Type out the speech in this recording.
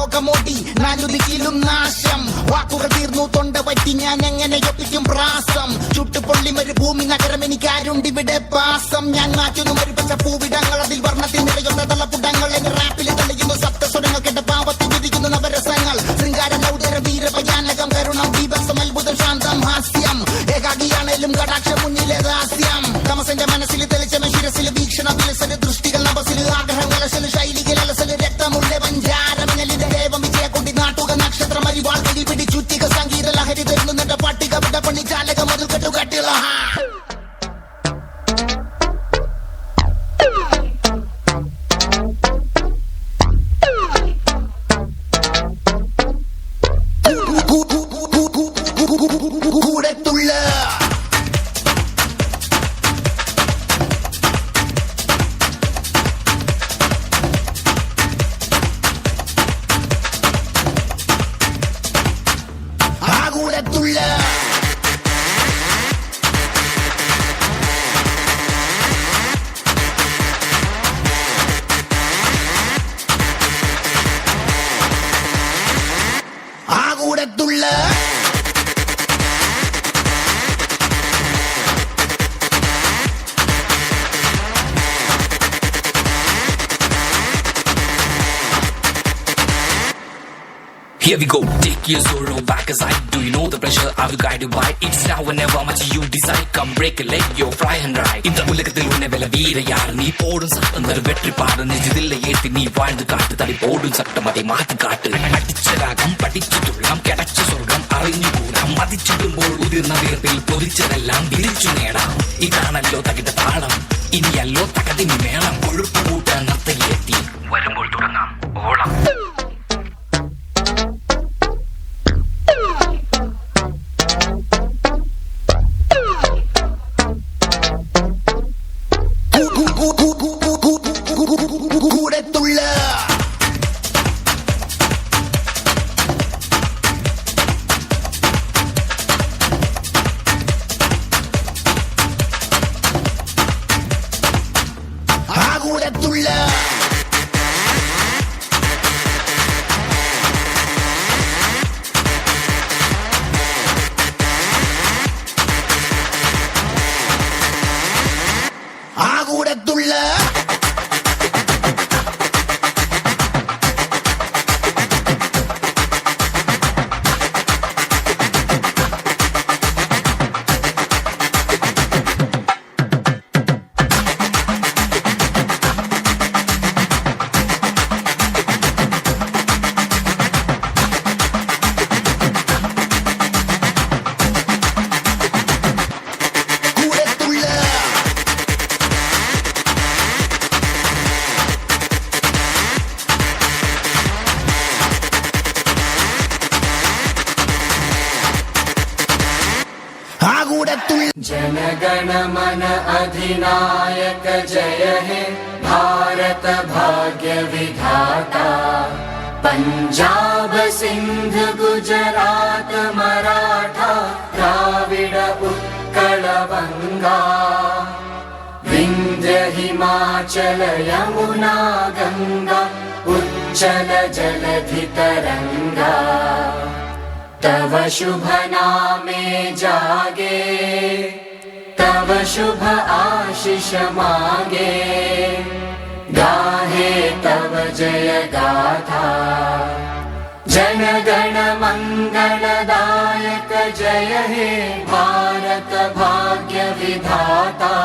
ലോകമോടി 4 ദിക്കിലും നാശം. വാക്കുകൾ തീർന്നു തൊണ്ട പറ്റി ഞാൻ എങ്ങനെ ഒപ്പിക്കും പ്രാസം. ചുട്ടുപൊള്ളി മരുഭൂമി നഗരം എനിക്കാരുണ്ടിവിടെ പാസം. ഞാൻ മാറ്റുന്നു മരുപ്പച്ച പൂവിടങ്ങൾ അതിൽ വർണ്ണത്തിൽ നിറയുന്ന തള്ളപ്പുടങ്ങൾ. എന്റെ റാപ്പിൽ തെളിയുന്നു സപ്തസ്വരങ്ങൾ കേട്ട പാവത്തിൽ വിധിക്കുന്നു നവരസങ്ങൾ. ശൃംഗാര ലൗഡര വീരഭയാനകം കരുണം ദീപസം അത്ഭുതം ശാന്തം ഹാസ്യം. ഏകാഗിയാണേലും കടാക്ഷ മുന്നിലെ ദാസ്യം. തമസന്റെ മനസ്സിൽ തെളിച്ചമ ശിരസിൽ വീക്ഷണ വിലസല് ദൃഷ്ടികൾ നഭസിൽ ആഗ്രഹം കലശല് ശൈലികൾ അലസല് രക്തമുള്ള പഞ്ചാരമിനലിന്റെ ദേവം വിജയ കൊണ്ടി നാട്ടുക നക്ഷത്രം അരിവാൾ കടി പിടി ചുറ്റിക സംഗീത ലഹരി തരുന്നു നിന്റെ പട്ടിക വിട പണി ചാലക മതിൽ കെട്ടുകട്ടിള. Here we go, take your sorrow back aside. Do you know the pressure I will guide you by? It's now or never much you decide. Come break a leg, yo, fly and ride. In the உலகத்தில் உன்னை வெல்ல வீர யார்? நீ போடும் சட்டம் தரு வெற்றி பாடு. நெஞ்சிதில்லை ஏத்தி நீ வாழ்ந்து காட்டு. தலை போடும் சட்டம் அதை மாற்றி காட்டு. அடிச்ச ராகம் படிச்சு துள்ளம் கிடைச்ச சொர்க்கம் അറിഞ്ഞു കൂടാം. മതിച്ചിടുമ്പോൾ ഉതിർന്ന വീർപ്പിൽ പൊതിച്ചതെല്ലാം വിരിച്ചു നേടാം. ഇതാണല്ലോ തകിട താളം, ഇനിയല്ലോ തകതിന് മേളം. കൊഴുപ്പ് കൂട്ടാൻ നർത്തകിയെത്തി വരുമ്പോൾ തുടങ്ങാം ഓളം. जनगण मन अधिनायक जय हे भारत भाग्य विधाता. पंजाब सिंध गुजरात मराठा द्राविड उत्कल बंगा. विंध्य हिमाचल यमुना गंगा उच्चल जलधि तरंगा. तव शुभ नामे जागे, तव शुभ आशीष मागे. गाहे तव जय गाथा, जनगण मंगलदायक जय हे भारत भाग्य विधाता.